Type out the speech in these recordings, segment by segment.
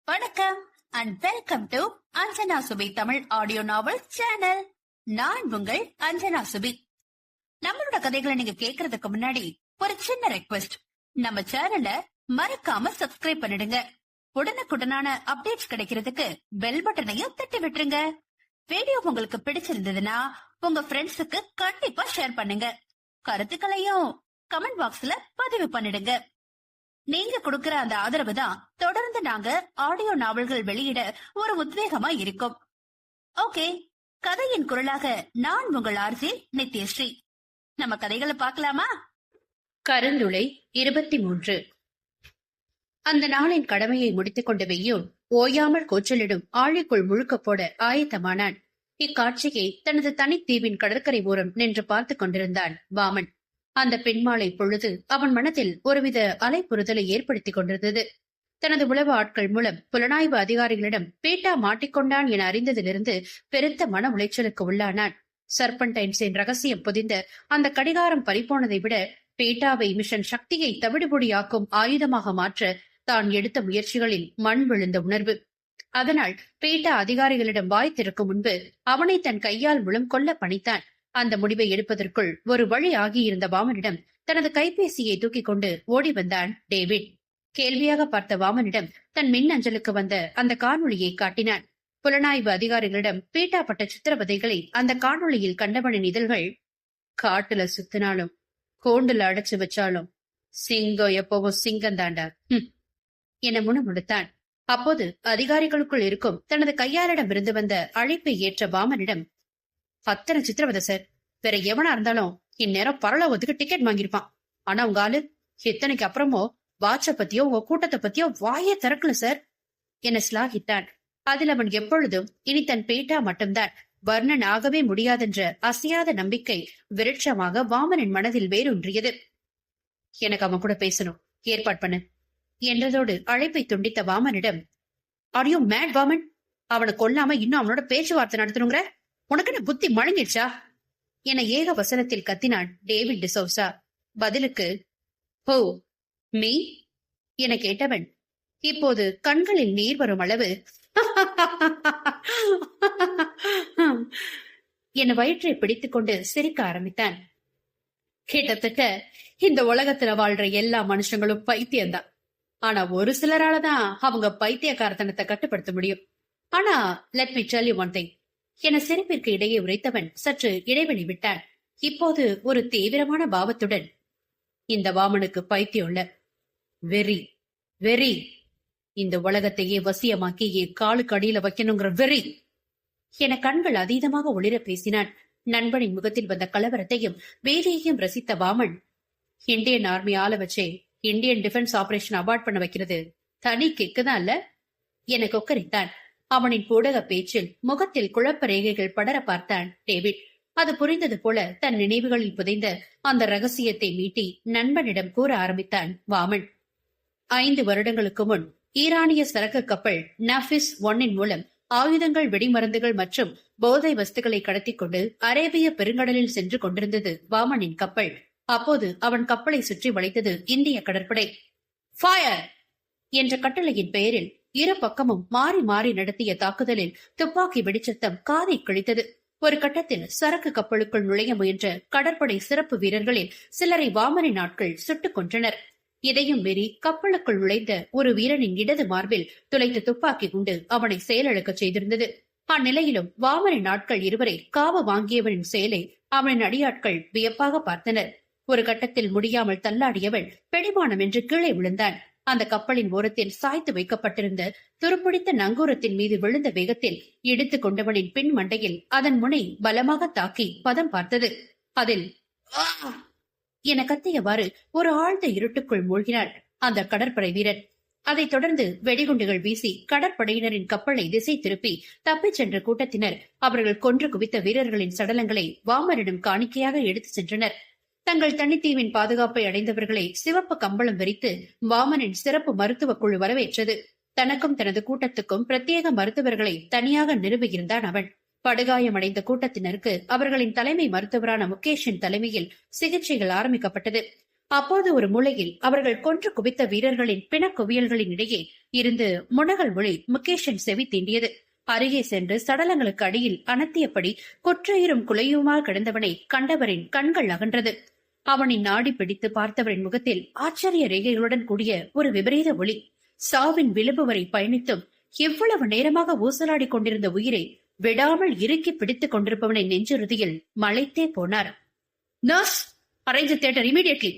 வணக்கம் and welcome to Anjana Subi Tamil audio novel channel. நான் உங்கள் அஞ்சனா சுபி. நம்மளோட கதைகளை நீங்க கேக்குறதுக்கு முன்னாடி ஒரு சின்ன ரெக்வெஸ்ட். நம்ம சேனலை மறக்காம சப்ஸ்கிரைப் பண்ணிடுங்க. உடனுக்குடனான அப்டேட்ஸ் கிடைக்கிறதுக்கு பெல் பட்டனையும் தட்டி விட்டுருங்க. வீடியோ உங்களுக்கு பிடிச்சிருந்ததுன்னா உங்க ஃப்ரெண்ட்ஸுக்கு கண்டிப்பா ஷேர் பண்ணுங்க. கருத்துக்களையும் கமெண்ட் பாக்ஸ்ல பதிவு பண்ணிடுங்க. நீங்க கொடுக்கிற அந்த ஆதரவு தான் தொடர்ந்து நாங்க ஆடியோ நாவல்கள் வெளியிட ஒரு உத்வேகமா இருக்கும். ஓகே, கதையின் குரலாக நான் உங்கள் ஆர்ஜே நித்யஸ்ரீ. நம்ம கதைகளை பார்க்கலாமா? கருந்துளை 23. அந்த நாளின் கடமையை முடித்துக் கொண்ட வெய்யோன் ஓயாமல் கூச்சலிடும் ஆழிக்குள் முழுக்க போட ஆயத்தமானான். இக்காட்சியை தனது தனித்தீவின் கடற்கரை ஓரம் நின்று பார்த்துக் கொண்டிருந்தான் வாமன். அந்த பெண்மாலை பொழுது அவன் மனத்தில் ஒருவித அலைப்புறுதலை ஏற்படுத்திக் கொண்டிருந்தது. தனது உளவு ஆட்கள் மூலம் புலனாய்வு அதிகாரிகளிடம் பேட்டா மாட்டிக்கொண்டான் என அறிந்ததிலிருந்து பெருத்த மன உளைச்சலுக்கு உள்ளானான். சர்பன்டைன்ஸின் ரகசியம் பொதிந்த அந்த கடிகாரம் பறிப்போனதை விட பேட்டாவை மிஷன் சக்தியை தவிடுபொடியாக்கும் ஆயுதமாக மாற்ற தான் எடுத்த முயற்சிகளில் மண் விழுந்த உணர்வு. அதனால் பேட்டா அதிகாரிகளிடம் வாய் திறக்கும் முன்பு அவனை தன் கையால் மூலம் கொல்ல பணித்தான். அந்த முடிவை எடுப்பதற்குள் ஒரு வழி ஆகியிருந்த வாமனிடம் தனது கைபேசியை தூக்கிக் கொண்டு ஓடி வந்தான் டேவிட். கேள்வியாக பார்த்த வாமனிடம் தன் மின் அஞ்சலுக்கு வந்த அந்த காணொளியை காட்டினான். புலனாய்வு அதிகாரிகளிடம் பீட்டா பட்ட சித்திரவதைகளை அந்த காணொளியில் கண்டவனின் இதழ்கள் காட்டுல சுத்தினாலும் கோண்டுல அடைச்சு வச்சாலும் சிங்கம் எப்பவும் சிங்கம் தாண்டா என முணுமுணுத்தான். அப்போது அதிகாரிகளுக்குள் இருக்கும் தனது கையாளிடம் இருந்து வந்த அழைப்பை ஏற்ற வாமனிடம், அத்தனை சித்திரவதை சார், வேற எவனா இருந்தாலும் இந்நேரம் பரலோகத்துக்கு டிக்கெட் வாங்கிருப்பான். ஆனா உங்க ஆளு இத்தனைக்கு அப்புறமோ வாட்ச பத்தியோ உங்க கூட்டத்தை பத்தியோ வாயே திறக்கல சார் என ஸ்லாகித்தான். அதில் அவன் எப்பொழுதும் இனி தன் பேட்டா மட்டும்தான் வர்ணன் ஆகவே முடியாதென்ற அசையாத நம்பிக்கை விருட்சமாக வாமனின் மனதில் வேரூன்றியது. எனக்கு அவன் கூட பேசணும், ஏற்பாடு பண்ணு என்றதோடு அழைப்பை துண்டித்த வாமனிடம், ஆர் யூ மேட் வாமன்? அவனை கொல்லாம இன்னும் அவனோட பேச்சுவார்த்தை நடத்தணுங்கிற உனக்கு புத்தி மழுங்கிடுச்சா என ஏக வசனத்தில் கத்தினான் டேவிட் டிசோசா. பதிலுக்கு ஹோ மீ என கேட்டவன் இப்போது கண்களில் நீர் வரும் அளவு என வயிற்றை பிடித்துக் கொண்டு சிரிக்க ஆரம்பித்தான். கிட்டத்தட்ட இந்த உலகத்துல வாழ்ற எல்லா மனுஷங்களும் பைத்தியம்தான். ஆனா ஒரு சிலராலதான் அவங்க பைத்தியக்காரத்தனத்தை கட்டுப்படுத்த முடியும். ஆனா let me tell you one thing என சிரிப்பிற்கு இடையே உரைத்தவன் சற்று இடைவெளி விட்டான். இப்போது ஒரு தீவிரமான பாவத்துடன், இந்த வாமனுக்கு பைத்தியம் இல்ல, வெறி வெறி, இந்த உலகத்தையே வசியமாக்கி என் காலுக்கு அடியில வைக்கணுங்கிற வெறி என கண்கள் அதீதமாக ஒளிர பேசினான். நண்பனின் முகத்தில் வந்த கலவரத்தையும் வேதியையும் ரசித்த வாமன், இந்தியன் ஆர்மி ஆள வச்சே இந்தியன் டிஃபென்ஸ் ஆபரேஷன் அவார்ட் பண்ண வைக்கிறது தனி கிக்குதான் இல்ல என கொக்கரித்தான். அவனின் பூடக பேச்சில் முகத்தில் குழப்ப ரேகைகள் படர பார்த்தான் டேவிட். அது புரிந்தது போல தன் நினைவுகளில் புதைந்த அந்த ரகசியத்தை மீட்டி நண்பனிடம் கூற ஆரம்பித்தான் வாமன். 5 வருடங்களுக்கு முன் ஈரானிய சரக்கு கப்பல் நஃபிஸ் 1 மூலம் ஆயுதங்கள், வெடிமருந்துகள் மற்றும் போதை வஸ்துக்களை கடத்திக் கொண்டு அரேபிய பெருங்கடலில் சென்று கொண்டிருந்தது வாமனின் கப்பல். அப்போது அவன் கப்பலை சுற்றி வளைத்தது இந்திய கடற்படை. ஃபயர் என்ற கட்டளையின் பெயரில் இரு பக்கமும் மாறி மாறி நடத்திய தாக்குதலில் துப்பாக்கி வெடிச்சத்தம் காதை கிழித்தது. ஒரு கட்டத்தில் சரக்கு கப்பலுக்குள் நுழைய முயன்ற கடற்படை சிறப்பு வீரர்களில் சிலரை வாமனின் ஆட்கள் சுட்டுக் கொன்றனர். இதையும் மீறி கப்பலுக்குள் நுழைந்த ஒரு வீரனின் இடது மார்பில் துளைத்த துப்பாக்கி குண்டு அவனை செயலிழக்க செய்திருந்தது. அந்நிலையிலும் வாமனின் ஆட்கள் இருவரை காவு வாங்கியவனின் செயலை அவனின் அடியாட்கள் வியப்பாக பார்த்தனர். ஒரு கட்டத்தில் முடியாமல் தள்ளாடியவன் பெடிமானம் என்று கீழே விழுந்தான். அந்த கப்பலின் ஓரத்தில் சாய்த்து வைக்கப்பட்டிருந்த துருப்பிடித்த நங்கூரத்தின் மீது விழுந்த வேகத்தில் இடித்துக் கொண்டவனின் பின் மண்டையில் அதன் முனை பலமாக தாக்கி பதம் பார்த்தது. அதில் என கத்தியவாறு ஒரு ஆழ்ந்த இருட்டுக்குள் மூழ்கினார் அந்த கடற்படை வீரர். அதைத் தொடர்ந்து வெடிகுண்டுகள் வீசி கடற்படையினரின் கப்பலை திசை திருப்பி தப்பிச் சென்ற கூட்டத்தினர் அவர்கள் கொன்று குவித்த வீரர்களின் சடலங்களை வாமனிடம் காணிக்கையாக எடுத்துச் சென்றனர். தங்கள் தனித்தீவின் பாதுகாப்பை அடைந்தவர்களை சிவப்பு கம்பளம் விரித்து வாமனின் சிறப்பு மருத்துவ குழு வரவேற்றது. தனக்கும் தனது கூட்டத்துக்கும் பிரத்யேக மருத்துவர்களை தனியாக நிறுவியிருந்தான் அவன். படுகாயமடைந்த கூட்டத்தினருக்கு அவர்களின் தலைமை மருத்துவரான முகேஷின் தலைமையில் சிகிச்சைகள் ஆரம்பிக்கப்பட்டது. அப்போது ஒரு மூலையில் அவர்கள் கொன்று குவித்த வீரர்களின் பிணக்குவியல்களின் இடையே இருந்து முனகல் ஒளி முகேஷின் செவி தீண்டியது. அருகே சென்று சடலங்களுக்கு அடியில் அனத்தியபடி குற்றையிரும் குலையுமா கிடந்தவனை கண்டவரின் கண்கள் அகன்றது. அவனை நாடி பிடித்து பார்த்தவரின் முகத்தில் ஆச்சரிய ரேகைகளுடன் கூடிய ஒரு விபரீத ஒளி. சாவின் விளிம்பு வரை பயணித்தும் எவ்வளவு நேரமாக ஊசலாடி கொண்டிருந்த உயிரை விடாமல் இறுக்கி பிடித்துக் கொண்டிருப்பவனை நெஞ்சுறுதியில் மலைத்தே போனார். நர்ஸ், அரேஞ்ச் தியேட்டர் இமீடியட்லி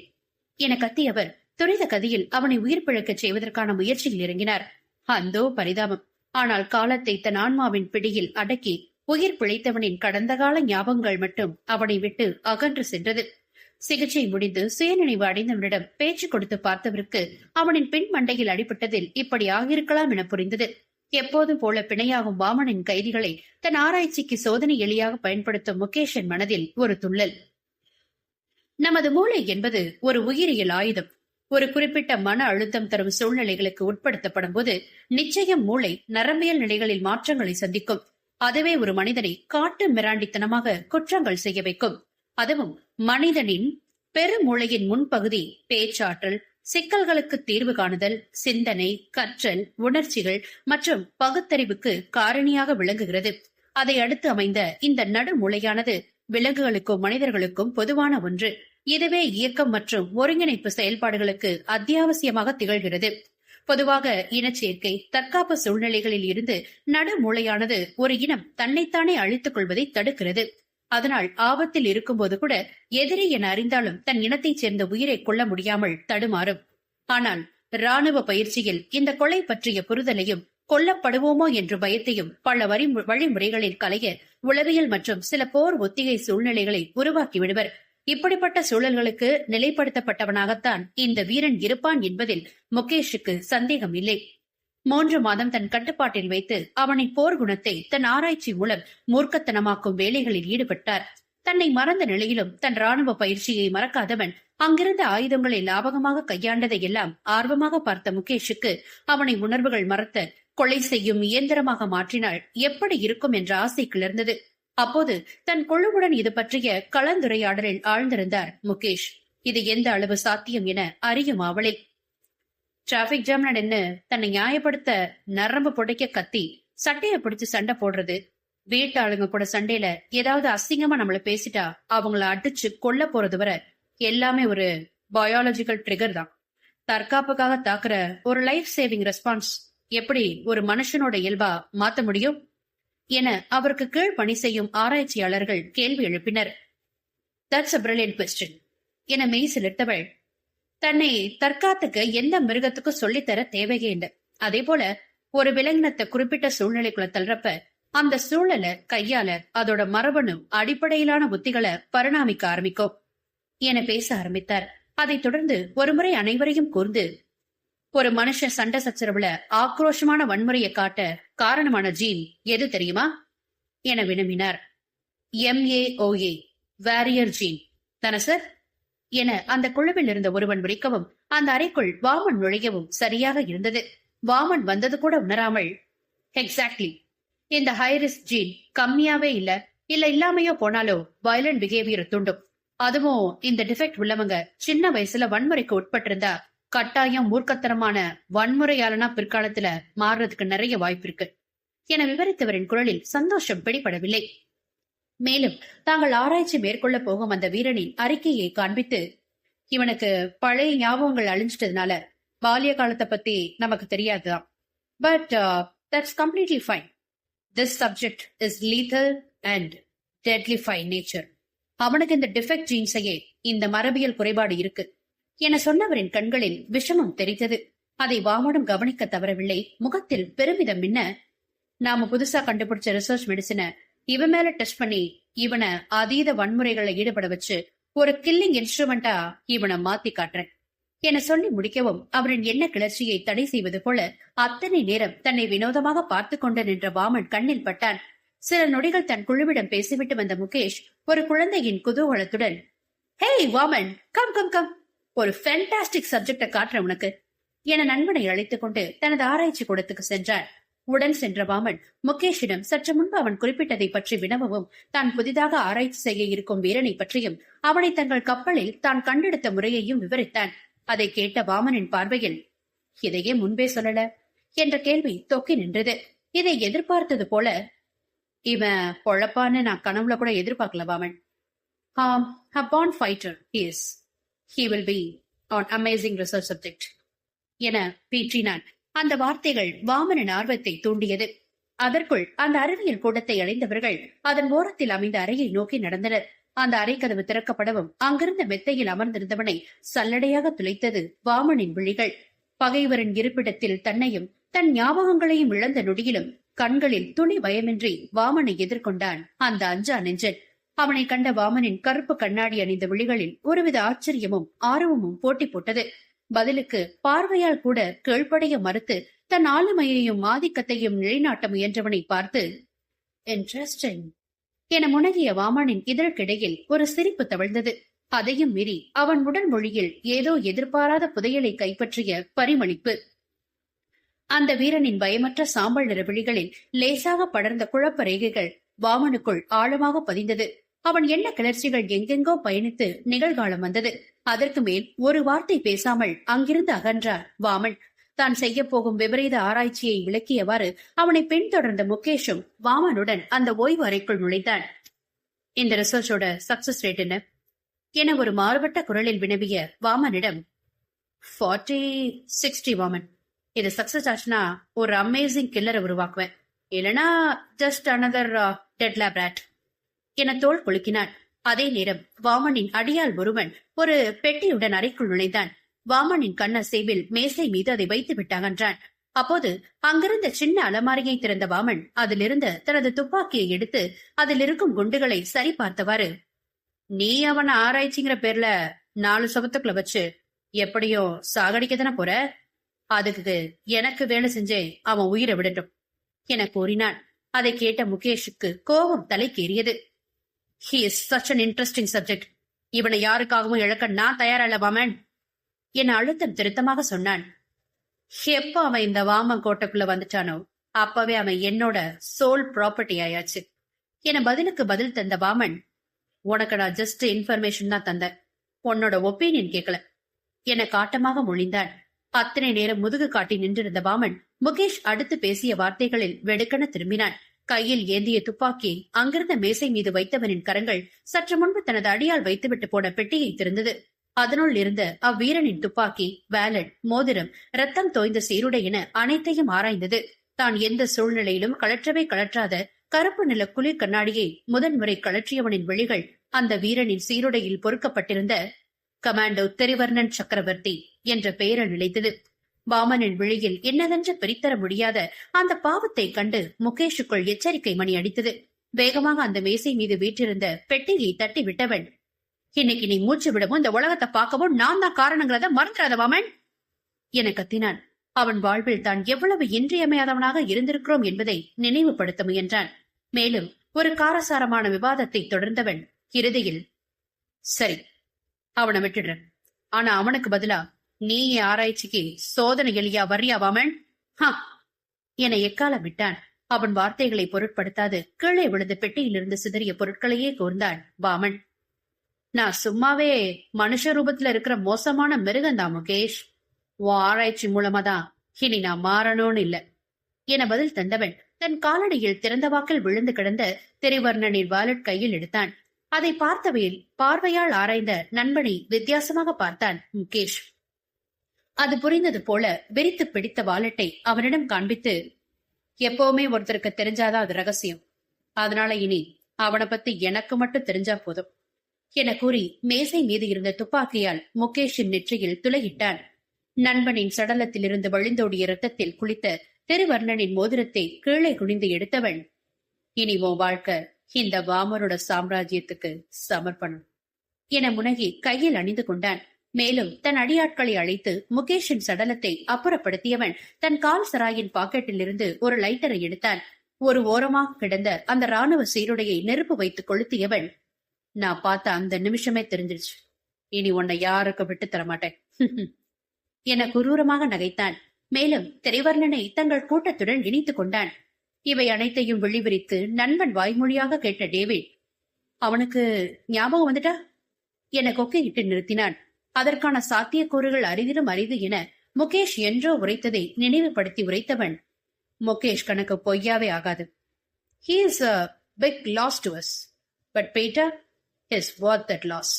என கத்தியவர் துரித கதியில் அவனை உயிர் பிழைக்கச் செய்வதற்கான முயற்சியில் இறங்கினார். அந்தோ பரிதாபம்! ஆனால் காலத்தை தன் ஆன்மாவின் பிடியில் அடக்கி உயிர் பிழைத்தவனின் கடந்த கால ஞாபகங்கள் மட்டும் அவனை விட்டு அகன்று சென்றது. சிகிச்சை முடிந்து சுயநினைவு அடைந்தவனிடம் பேச்சு கொடுத்து பார்த்தவருக்கு அவனின் பின் மண்டையில் அடிபட்டதில் இப்படி ஆகியிருக்கலாம் என புரிந்தது. எப்போதும் போல பிணையாகும் வாமனின் கைதிகளை தன் ஆராய்ச்சிக்கு சோதனை எளியாக பயன்படுத்தும் முகேஷின் மனதில் ஒரு துள்ளல். நமது மூளை என்பது ஒரு உயிரியல் ஆயுதம். ஒரு குறிப்பிட்ட மன அழுத்தம் தரும் சூழ்நிலைகளுக்கு உட்படுத்தப்படும் போது நிச்சயம் மூளை நரம்பியல் நிலைகளில் மாற்றங்களை சந்திக்கும். அதுவே ஒரு மனிதனை காட்டு மிராண்டித்தனமாக குற்றங்கள் செய்ய வைக்கும். அதுவும் மனிதனின் பெருமூளையின் முன்பகுதி பேச்சாற்றல், சிக்கல்களுக்கு தீர்வு காணுதல், சிந்தனை, கற்றல், உணர்ச்சிகள் மற்றும் பகுத்தறிவுக்கு காரணியாக விளங்குகிறது. அதை அடுத்து அமைந்த இந்த நடுமூளையானது விலங்குகளுக்கும் மனிதர்களுக்கும் பொதுவான ஒன்று. இதுவே இயக்கம் மற்றும் ஒருங்கிணைப்பு செயல்பாடுகளுக்கு அத்தியாவசியமாக திகழ்கிறது. பொதுவாக இனச்சேர்க்கை, தற்காப்பு சூழ்நிலைகளில் இருந்து நடுமூளையானது ஒரு இனம் தன்னைத்தானே அழித்துக் கொள்வதை தடுக்கிறது. அதனால் ஆபத்தில் இருக்கும்போது கூட எதிரி என அறிந்தாலும் தன் இனத்தைச் சேர்ந்த உயிரை கொள்ள முடியாமல் தடுமாறும். ஆனால் ராணுவ பயிற்சியில் இந்த கொலை பற்றிய புரிதலையும் கொல்லப்படுவோமோ என்ற பயத்தையும் பல வழிமுறைகளில் களைய உளவியல் மற்றும் சில போர் ஒத்திகை சூழ்நிலைகளை உருவாக்கி விடுவர். இப்படிப்பட்ட சூழல்களுக்கு நிலைப்படுத்தப்பட்டவனாகத்தான் இந்த வீரன் இருப்பான் என்பதில் முகேஷுக்கு சந்தேகம் இல்லை. 3 மாதம் தன் கட்டுப்பாட்டில் வைத்து அவனின் போர் குணத்தை தன் ஆராய்ச்சி மூலம் மூர்க்கத்தனமாக்கும் வேலைகளில் ஈடுபட்டார். தன்னை மறந்த நிலையிலும் தன் ராணுவ பயிற்சியை மறக்காதவன் அங்கிருந்த ஆயுதங்களை லாபகமாக கையாண்டதை எல்லாம் ஆர்வமாக பார்த்த முகேஷுக்கு அவனை உணர்வுகள் மறத்த கொலை செய்யும் இயந்திரமாக மாற்றினால் எப்படி இருக்கும் என்ற ஆசை கிளர்ந்தது. அப்போது தன் குழுவுடன் இது பற்றிய கலந்துரையாடலில் ஆழ்ந்திருந்தார் முகேஷ். இது எந்த அளவு சாத்தியம் என அறியும் அவளில். டிராபிக் ஜாம்ல நின்னு தன்னை நியாயப்படுத்த நரம்பு புடைக்க கத்தி சட்டைய பிடிச்சு சண்டை போடுறது, வீட்டு ஆளுங்க கூட சண்டையில ஏதாவது அசிங்கமா நம்மள பேசிட்டா அவங்கள அடிச்சு கொல்ல போறது வரை எல்லாமே ஒரு பயாலஜிக்கல் ட்ரிகர் தான். தற்காப்புக்காக தாக்குற ஒரு லைஃப் சேவிங் ரெஸ்பான்ஸ் எப்படி ஒரு மனுஷனோட இயல்பா மாத்த முடியும் என அவருக்கு கீழ் பணி செய்யும் ஆராய்ச்சியாளர்கள் கேள்வி எழுப்பினர். தட்ஸ் a brilliant question என மெய் சிலிர்த்தவள் தன்னை தற்காத்துக்கு எந்த மிருகத்துக்கும் சொல்லித்தர தேவையே இல்லை. அதே போல ஒரு விலங்கினத்தை குறிப்பிட்ட சூழ்நிலைக்குள்ள தள்ளுறப்ப அந்த சூழலை கையால அதோட மரபணு அடிப்படையிலான உத்திகளை பரிணாமிக்க ஆரம்பிக்கும் என பேச ஆரம்பித்தார். அதைத் தொடர்ந்து ஒருமுறை அனைவரையும் கூர்ந்து, ஒரு மனுஷன் சண்டை சச்சரவுல ஆக்ரோஷமான வன்முறையை காட்ட காரணமான ஜீன் எது தெரியுமா என வினவினார். MAOA வாரியர் ஜீன் தானே சார் என அந்த குழுவில் இருந்த ஒருவன் விரிக்கவும் அந்த அறைக்குள் வாமன் நுழையவும் சரியாக இருந்தது. வாமன் வந்தது கூட உணராமல், எக்ஸாக்ட்லி, இந்த ஹைரிஸ்க் ஜீன் கம்மியாவே இல்ல இல்லாமையோ போனாலோ வயலண்ட் பிஹேவியர் தூண்டும். அதுவும் இந்த டிஃபெக்ட் உள்ளவங்க சின்ன வயசுல வன்முறைக்கு உட்பட்டிருந்தா கட்டாயம் மூர்க்கத்தனமான வன்முறையாளனா பிற்காலத்துல மாறுறதுக்கு நிறைய வாய்ப்பு இருக்கு என விவரித்தவரின் குரலில் சந்தோஷம் பிடிபடவில்லை. மேலும் தாங்கள் ஆராய்ச்சி மேற்கொள்ள போகும் அந்த வீரனின் அறிக்கையை காண்பித்து, இவனுக்கு பழைய ஞாபகங்கள் அழிஞ்சிட்டதுனால பாலிய காலத்தை பத்தி நமக்கு தெரியாதுதான், but that's completely fine. This subject is lethal and deadly fine nature. அவனுக்கு இந்த டிஃபெக்ட் ஜீன்ஸையே இந்த மரபியல் குறைபாடு இருக்கு என சொன்னவரின் கண்களில் விஷமம் தெரித்தது. அதை வாமனும் கவனிக்க தவறவில்லை. முகத்தில் பெருமிதம் மின்ன, நாம புதுசா கண்டுபிடிச்ச ரிசர்ச் மெடிசினை இவன் மேல டெஸ்ட் பண்ணி இவனை அதீத வன்முறைகளை ஈடுபட வச்சு ஒரு கில்லிங் இன்ஸ்ட்ருமெண்டா இவனை மாத்தி காட்டுறேன் என சொல்லி முடிக்கவும் அவரின் எண்ண கிளர்ச்சியை தடை செய்வது போல அத்தனை நேரம் தன்னை வினோதமாக பார்த்து கொண்டு நின்ற வாமன் கண்ணில் பட்டான். சில நொடிகள் தன் குழுவிடம் பேசிவிட்டு வந்த முகேஷ் ஒரு குழந்தையின் குதூகலத்துடன், hey Vaman, come come come, ஒரு ஃபேண்டாஸ்டிக் சப்ஜெக்ட காட்டுற உனக்கு என நண்பனை அழைத்துக் கொண்டு தனது ஆராய்ச்சி கூடத்துக்கு சென்றார். உடன் சென்ற வாமன் முகேஷிடம் சற்று முன்பு அவன் குறிப்பிட்டதை பற்றி வினவவும், தான் புதிதாக ஆராய்ச்சி செய்ய இருக்கும் வீரனை பற்றியும் அவனை தங்கள் கப்பலில் தான் கண்டெடுத்த முறையையும் விவரித்தான். அதை கேட்ட வாமனின் பார்வையில், இதையே முன்பே சொல்லல என்ற கேள்வி தொக்கி நின்றது. இதை எதிர்பார்த்தது போல, இவன் பொழப்பான்னு நான் கனவுல கூட எதிர்பார்க்கல Vaman. A born fighter he is. He will be an amazing research subject என பீற்றினான். அந்த வார்த்தைகள் வாமனின் ஆர்வத்தை தூண்டியது. அதற்குள் அந்த அறிவியல் கூடத்தை அடைந்தவர்கள் அதன் ஓரத்தில் அமைந்த அறையை நோக்கி நடந்தனர். அந்த அறை கதவு திறக்கப்படவும் அங்கிருந்த மெத்தையில் அமர்ந்திருந்தவனை சல்லடையாக துளைத்தது வாமனின் விழிகள். பகைவரின் இருப்பிடத்தில் தன்னையும் தன் ஞாபகங்களையும் இழந்த நொடியிலும் கண்களில் துளி பயமின்றி வாமனை எதிர்கொண்டான் அந்த அஞ்சா நெஞ்சன். அவனை கண்ட வாமனின் கருப்பு கண்ணாடி அணிந்த விழிகளில் ஒருவித ஆச்சரியமும் ஆர்வமும் போட்டி போட்டது. பதிலுக்கு பார்வையால் கூட கீழ்ப்படைய மறுத்து தன் ஆளுமையையும் ஆதிக்கத்தையும் நிலைநாட்ட முயன்றவனை பார்த்து, இன்ட்ரெஸ்டிங் என முனகிய வாமனின் இதழ்கிடையில் ஒரு சிரிப்பு தவழ்ந்தது. அதையும் மீறி அவன் உடல் மொழியில் ஏதோ எதிர்பாராத புதையலை கைப்பற்றிய பரிமளிப்பு. அந்த வீரனின் பயமற்ற சாம்பல் நிற விழிகளில் லேசாக படர்ந்த குழப்ப ரேகைகள் வாமனுக்குள் ஆழமாக பதிந்தது. அவன் எண்ண கிளர்ச்சிகள் எங்கெங்கோ பயணித்து நிகழ்காலம் வந்தது. அதற்கு மேல் ஒரு வார்த்தை பேசாமல் அங்கிருந்து அகன்றார் வாமன். தான் செய்ய போகும் விபரீத ஆராய்ச்சியை விளக்கியவாறு அவனை பின்தொடர்ந்த முகேஷும் வாமனுடன் அந்த ஓய்வு அறைக்குள் நுழைத்தான். இந்த ரிசர்ச்சோட சக்சஸ் ரேட் என்ன என ஒரு மாறுபட்ட குரலில் வினவிய வாமனிடம், 40-60 வாமன். இது சக்சஸ் ஆச்சுன்னா ஒரு அமேசிங் கில்லரை உருவாக்குவேன், இல்லனா just another dead lab rat என தோள் குலுக்கினான். அதே நேரம் வாமனின் அடியால் ஒருவன் ஒரு பெட்டியுடன் அறைக்குள் நுழைந்தான். வாமனின் கண்ணசைவில் மேசை மீது அதை வைத்து விட்டு அகன்றான். அப்போது அங்கிருந்த சின்ன அலமாரியை திறந்த வாமன் அதிலிருந்த தனது துப்பாக்கியை எடுத்து அதில் இருக்கும் குண்டுகளை சரி பார்த்தவாறு, நீ அவன ஆராய்ச்சிங்கிற பேர்ல 4 சவத்துக்குள்ள வச்சு எப்படியோ சாகடிக்கத்தானே போற, அதுக்கு எனக்கு வேலை செஞ்சே அவன் உயிரை விடட்டும் என கூறினான். அதை கேட்ட முகேஷுக்கு கோபம் தலைக்கேறியது. He is such an interesting subject. இவனை யாருக்காகவும் இழக்க நான் தயாரல்ல வாமன் என அழுத்தம் திருத்தமாக சொன்னான். எப்ப அவன் இந்த வாமன் கோட்டைக்குள்ள வந்துட்டானோ அப்பவே அவன் என்னோட சோல் ப்ராப்பர்ட்டி ஆயாச்சு என பதிலுக்கு பதில் தந்த வாமன், உனக்கு நான் ஜஸ்ட் இன்ஃபர்மேஷன் தான் தந்தேன், உன்னோட ஒப்பீனியன் கேட்கல என காட்டமாக மொழிந்தான். அத்தனை நேரம் முதுகு காட்டி நின்றிருந்த வாமன் முகேஷ் அடுத்து பேசிய வார்த்தைகளில் வெடுக்கென திரும்பினான். கையில் ஏந்திய துப்பாக்கி அங்கிருந்த மேசை மீது வைத்தவனின் கரங்கள் சற்று முன்பு தனது அடியால் வைத்துவிட்டு போன பெட்டியை திறந்தது. அதனுள் இருந்த அவ்வீரனின் துப்பாக்கி, வேலட், மோதிரம், ரத்தம் தோய்ந்த சீருடை என அனைத்தையும் ஆராய்ந்தது. தான் எந்த சூழ்நிலையிலும் கழற்றவே கழற்றாத கருப்பு நில குளிர் கண்ணாடியை முதன்முறை கழற்றியவனின் விழிகள் அந்த வீரனின் சீருடையில் பொறுக்கப்பட்டிருந்த கமாண்டோ திரிவர்ணன் சக்கரவர்த்தி என்ற பெயரில் நிலைத்தது. வாமனின் விழியில் என்னதென்று பிரித்தர முடியாத அந்த பாவத்தை கண்டு முகேஷுக்குள் எச்சரிக்கை மணி அடித்தது. வேகமாக அந்த மேசை மீது வீற்றிருந்த பெட்டியை தட்டி விட்டவன், இன்னைக்கு நீ மூச்சு விடவும் இந்த உலகத்தை பார்க்கவும் நான் தான் காரணங்கிறத மறந்துடாத வாமன் என கத்தினான். அவன் வாழ்வில் தான் எவ்வளவு இன்றியமையாதவனாக இருந்திருக்கிறோம் என்பதை நினைவுபடுத்த முயன்றான். மேலும் ஒரு காரசாரமான விவாதத்தை தொடர்ந்தவன் இறுதியில், சரி அவனை விட்டுடுறேன், ஆனா அவனுக்கு பதிலா நீ ஆராய்ச்சிக்கு சோதனை எலியா வர்றியா வாமன் என எக்காலம் விட்டான். அவன் வார்த்தைகளை பொருட்படுத்தாது கீழே விழுந்த பெட்டியிலிருந்து சிதறிய பொருட்களையே கூர்ந்தான் வாமன். நான் சும்மாவே மனுஷ ரூபத்துல இருக்கிற மோசமான மிருகந்தான் முகேஷ், உன் ஆராய்ச்சி மூலமா தான் இனி நான் மாறணும்னு இல்ல என பதில் தந்தவன் தன் காலடியில் திறந்த வாக்கில் விழுந்து கிடந்த திரிவர்ணனின் வாலட் கையில் எடுத்தான். அதை பார்த்தவையில் பார்வையால் ஆராய்ந்த நண்பனை வித்தியாசமாக பார்த்தான் முகேஷ். அது புரிந்தது போல வெறித்து பிடித்த வாலெட்டை அவனிடம் காண்பித்து, எப்பவுமே ஒருத்தருக்கு தெரிஞ்சாதான் அது ரகசியம், அதனால இனி அவனை பத்தி எனக்கு மட்டும் தெரிஞ்சா போதும் என கூறி மேசை மீது இருந்த துப்பாக்கியால் முகேஷின் நெற்றியில் துளையிட்டான். நண்பனின் சடலத்தில் இருந்து வழிந்தோடிய ரத்தத்தில் குளித்த திருவர்ணனின் மோதிரத்தை கீழே குனிந்து எடுத்தவன், இனி உன் வாழ்க்கை இந்த வாமரோட சாம்ராஜ்யத்துக்கு சமர்ப்பணம் என முனகி கையில் அணிந்து கொண்டான். மேலும் தன் அடியாட்களை அழைத்து முகேஷின் சடலத்தை அப்புறப்படுத்தியவன் தன் கால் சராயின் பாக்கெட்டில் இருந்து ஒரு லைட்டரை எடுத்தான். ஒரு ஓரமாக கிடந்த அந்த ராணுவ சீருடையை நெருப்பு வைத்து கொளுத்தியவன், நான் பார்த்த அந்த நிமிஷமே தெரிஞ்சிருச்சு, இனி உன்னை யாருக்கு விட்டு தரமாட்டேன் என குரூரமாக நகைத்தான். மேலும் திரைவர்ணனை தங்கள் கூட்டத்துடன் இணைத்துக் கொண்டான். இவை அனைத்தையும் விழிவிரித்து நண்பன் வாய்மொழியாக கேட்ட டேவிட், அவனுக்கு ஞாபகம் வந்துட்டா என கொக்கையிட்டு நிறுத்தினான். அதற்கான சாத்தியக்கூறுகள் அரிதிலும் அரிது என முகேஷ் என்றோ உரைத்ததை நினைவுபடுத்தி உரைத்தவன், முகேஷ் கணக்கு பொய்யாவே ஆகாது. He is a big loss to us, but Peter is worth that loss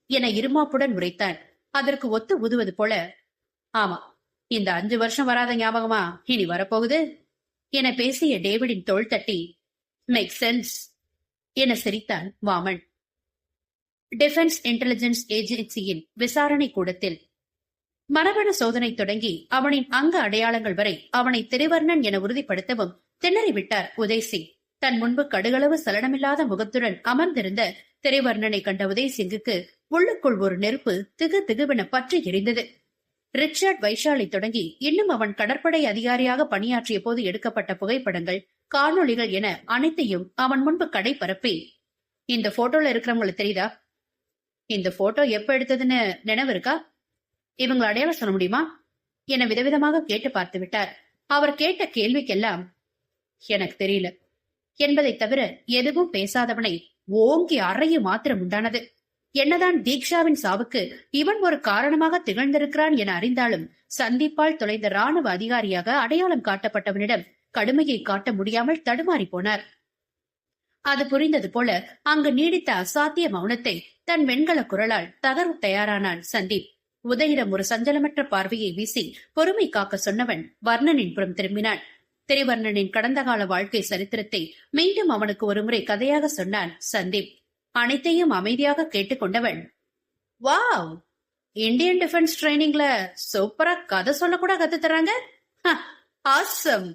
என இருமாப்புடன் உரைத்தான். அதற்கு ஒத்து உதுவது போல, ஆமா, இந்த 5 வருஷம் வராத ஞாபகமா இனி வரப்போகுது என பேசிய டேவிடின் தோள் தட்டி, மேக் சென்ஸ் என சிரித்தான் வாமன். டிஃபென்ஸ் இன்டெலிஜென்ஸ் ஏஜென்சியின் விசாரணை கூடத்தில் மரபணு சோதனை தொடங்கி அவனின் அங்க அடையாளங்கள் வரை அவனை திரிவர்ணன் என உறுதிப்படுத்தவும் திணறிவிட்டார் உதய்சிங். தன் முன்பு கடுகளவு சலனமில்லாத முகத்துடன் அமர்ந்திருந்த திரிவர்ணனை கண்ட உதய்சிங்குக்கு உள்ளுக்குள் ஒரு நெருப்பு திகு திகுவென பற்றி எரிந்தது. ரிச்சர்ட் வைஷாலை தொடங்கி இன்னும் அவன் கடற்படை அதிகாரியாக பணியாற்றிய போது எடுக்கப்பட்ட புகைப்படங்கள், காணொளிகள் என அனைத்தையும் அவன் முன்பு கடை பரப்பி, இந்த போட்டோல இருக்கிறவங்களுக்கு தெரியுதா? இந்த போட்டோ எப்ப எடுத்ததுன்னு நினைவு இருக்கா? இவங்களை அடையாளம் சொல்ல முடியுமா என விதவிதமாக கேட்டு பார்த்து விட்டார். அவர் கேட்ட கேள்விக்கெல்லாம் எனக்கு தெரியல என்பதை தவிர எதுவும் பேசாதவனை ஓங்கி அறைய மாத்திரம் உண்டானது. என்னதான் தீக்ஷாவின் சாவுக்கு இவன் ஒரு காரணமாக திகழ்ந்திருக்கிறான் என அறிந்தாலும் சந்திப்பால் தொலைந்த ராணுவ அதிகாரியாக அடையாளம் காட்டப்பட்டவனிடம் கடுமையை காட்ட முடியாமல் தடுமாறி போனார். அது புரிந்தது போல அங்கு நீடித்த அசாத்திய மௌனத்தை தன் வெண்கல குரலால் தகர்வு தயாரானான் சந்தீப். உதயிடம் ஒரு சஞ்சலமற்ற பார்வையை வீசி பொறுமை காக்க சொன்னவன் வர்ணனின் புறம் திரும்பினான். திரிவர்ணனின் கடந்த கால வாழ்க்கை சரித்திரத்தை மீண்டும் அவனுக்கு ஒருமுறை கதையாக சொன்னான் சந்தீப். அனைத்தையும் அமைதியாக கேட்டுக்கொண்டவன், வாவ், இந்தியன் டிஃபென்ஸ் ட்ரைனிங்ல சூப்பரா கதை சொல்ல கூட கத்து தராங்க, ஆசம்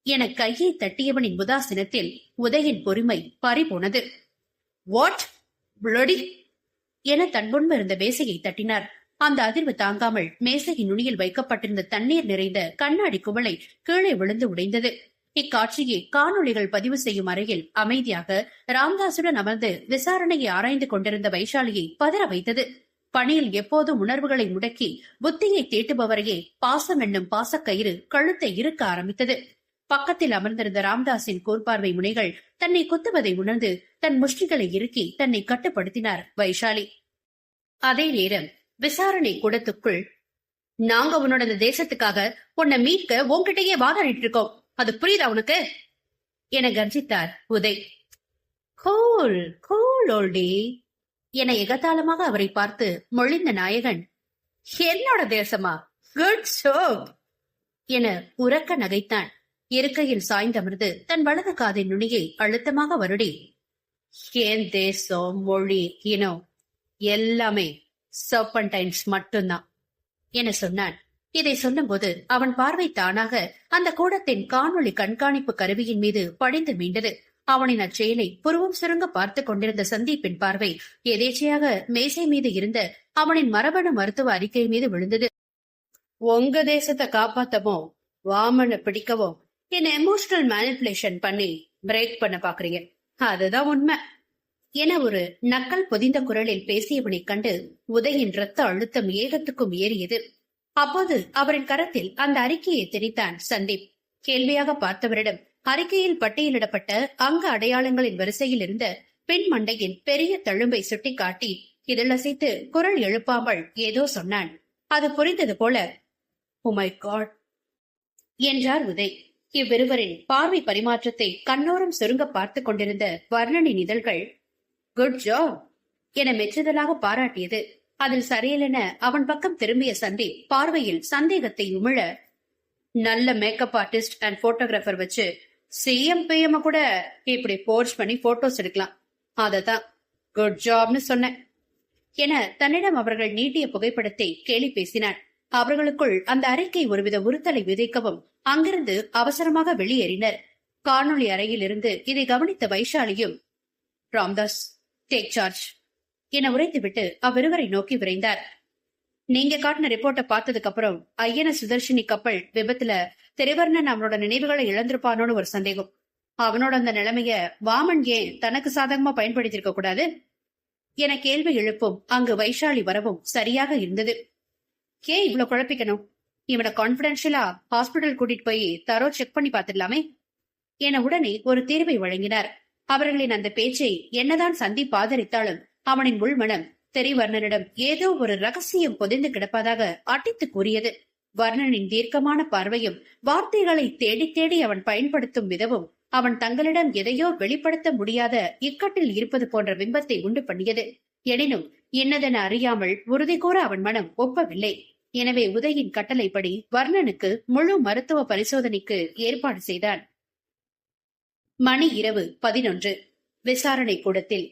என கையை தட்டியவனின் உதாசீனத்தில் உதயின் பொறுமை பறிபோனது. வாட் பிளடி என தன் முன்பு இருந்த மேசையை தட்டினார். அந்த அதிர்வு தாங்காமல் மேசையின் நுனியில் வைக்கப்பட்டிருந்த தண்ணீர் நிறைந்த கண்ணாடி குவளை கீழே விழுந்து உடைந்தது. இக்காட்சியை காணொளிகள் பதிவு செய்யும் அறையில் அமைதியாக ராம்தாசுடன் அமர்ந்து விசாரணையை ஆராய்ந்து கொண்டிருந்த வைஷாலியை பதற வைத்தது. பணியில் எப்போதும் உணர்வுகளை முடக்கி புத்தியை தீட்டுபவரையே பாசம் என்னும் பாசக்கயிறு கழுத்தை இருக்க ஆரம்பித்தது. பக்கத்தில் அமர்ந்திருந்த ராம்தாஸின் கூர்பார்வை முனைகள் தன்னை குத்துவதை உணர்ந்து தன் முஷ்டிகளை இறுக்கி தன்னை கட்டுப்படுத்தினார் வைஷாலி. அதே நேரம் விசாரணை கூடத்துக்குள், நாங்க உன்னோட தேசத்துக்காக உன்னை மீட்க உன்கிட்டயே வாதாடிட்டு இருக்கோம், அது புரியுதா உனக்கு என கர்ஜித்தார் உதய். கூல் கூல் ஓல்டி என எகத்தாளமாக அவரை பார்த்து மொழிந்த நாயகன், என்னோட தேசமா, குட் சோப் என உரக்க நகைத்தான். இருக்கையில் சாய்ந்தமர்ந்து தன் வலது காதின் நுனியை அழுத்தமாக வருடி, என் தேசம், மொழி, இனம் எல்லாமே சர்பன்டைன்ஸ் மட்டும்தான் என சொன்னான். இதை சொல்லும்போது அவன் பார்வை தானாக அந்த கூடத்தின் காணொளி கண்காணிப்பு கருவியின் மீது படிந்து மீண்டது. அவனின் அச்செயலை புருவம் சுருங்க பார்த்து கொண்டிருந்த சந்தீப்பின் பார்வை எதேச்சையாக மேசை மீது இருந்த அவனின் மரபணு மருத்துவ அறிக்கை மீது விழுந்தது. உங்க தேசத்தை காப்பாத்தவோ வாமனை பிடிக்கவோ என்ன எமோஷனல் மேனிபுலேஷன் பண்ணி பிரேக் பண்ண பாக்குறீங்க, அதுதான் உண்மை என ஒரு நக்கல் பொதிந்த குரலில் பேசியவனை கண்டு உதயின் ரத்த அழுத்தம் ஏகத்துக்கும் ஏறியது. அப்போது அவரின் கரத்தில் அந்த அறிக்கையை திணித்தான் சந்தீப். கேள்வியாக பார்த்தவரிடம் அறிக்கையில் பட்டியலிடப்பட்ட அங்க அடையாளங்களின் வரிசையில் இருந்த பெண் மண்டையின் பெரிய தழும்பை சுட்டிக்காட்டி இதழசைத்து குரல் எழுப்பாமல் ஏதோ சொன்னான். அது புரிந்தது போல, ஓ மை காட் என்றார் உதய். இவ்விருவரின் பார்வை பரிமாற்றத்தை கண்ணோரம் சுருங்க பார்த்து கொண்டிருந்த வர்ணனின் இதழ்கள் குட் ஜாப் என மெச்சுதலாக பாராட்டியது. அதில் சரியலென அவன் பக்கம் திரும்பிய சந்தீப் பார்வையில் சந்தேகத்தை உமிழ, நல்ல மேக்கப் ஆர்டிஸ்ட் அண்ட் போட்டோகிராஃபர் வச்சு சிஎம் பிஎம் கூட இப்படி போர்ஸ் பண்ணி போட்டோஸ் எடுக்கலாம், அததான் குட் ஜாப்னு சொன்னேன் என தன்னிடம் அவர்கள் நீட்டிய புகைப்படத்தை கேலி பேசினான். அவர்களுக்குள் அந்த அறிக்கை ஒருவித உறுத்தலை விதைக்கவும் அங்கிருந்து அவசரமாக வெளியேறினர். காணொளி அறையில் இருந்து இதை கவனித்த வைஷாலியும், ராம்தாஸ் டேக் சார்ஜ் என உரைத்துவிட்டு அவ்விருவரை நோக்கி விரைந்தார். நீங்க காட்டின ரிப்போர்ட்டை பார்த்ததுக்கு அப்புறம் ஐஎன்எஸ் சுதர்ஷினி கப்பல் விபத்துல திரிவர்ணன் அவனோட நினைவுகளை இழந்திருப்பானோன்னு ஒரு சந்தேகம். அவனோட அந்த நிலைமைய வாமன் ஏன் தனக்கு சாதகமா பயன்படுத்தி இருக்க கூடாது என கேள்வி எழுப்பும் அங்கு வைஷாலி வரவும் சரியாக இருந்தது. ஏன் இவ்வளவு குழப்பிக்கணும்? இவனை கான்பிடென்ஷியலா ஹாஸ்பிடல் கூட்டிட்டு போய் தரோ செக் பண்ணி பாத்துடலாமே என உடனே ஒரு தீர்வை வழங்கினார். அவர்களின் அந்த பேச்சை என்னதான் சந்தீப் ஆதரித்தாலும் அவனின் உள்மனம் தெரிவர்ணனிடம் ஏதோ ஒரு ரகசியம் பொதிந்து கிடப்பதாக அட்டித்து கூறியது. வர்ணனின் தீர்க்கமான பார்வையும் வார்த்தைகளை தேடி தேடி அவன் பயன்படுத்தும் விதமும் அவன் தங்களிடம் எதையோ வெளிப்படுத்த முடியாத இக்கட்டில் இருப்பது போன்ற பிம்பத்தை உண்டு பண்ணியது. எனினும் என்னதென அறியாமல் உறுதி கூற அவன் மனம் ஒப்பவில்லை. எனவே உதயின் கட்டளைப்படி வர்ணனுக்கு முழு மருத்துவ பரிசோதனைக்கு ஏற்பாடு செய்தான். மணி இரவு 11. விசாரணை கூடத்தில்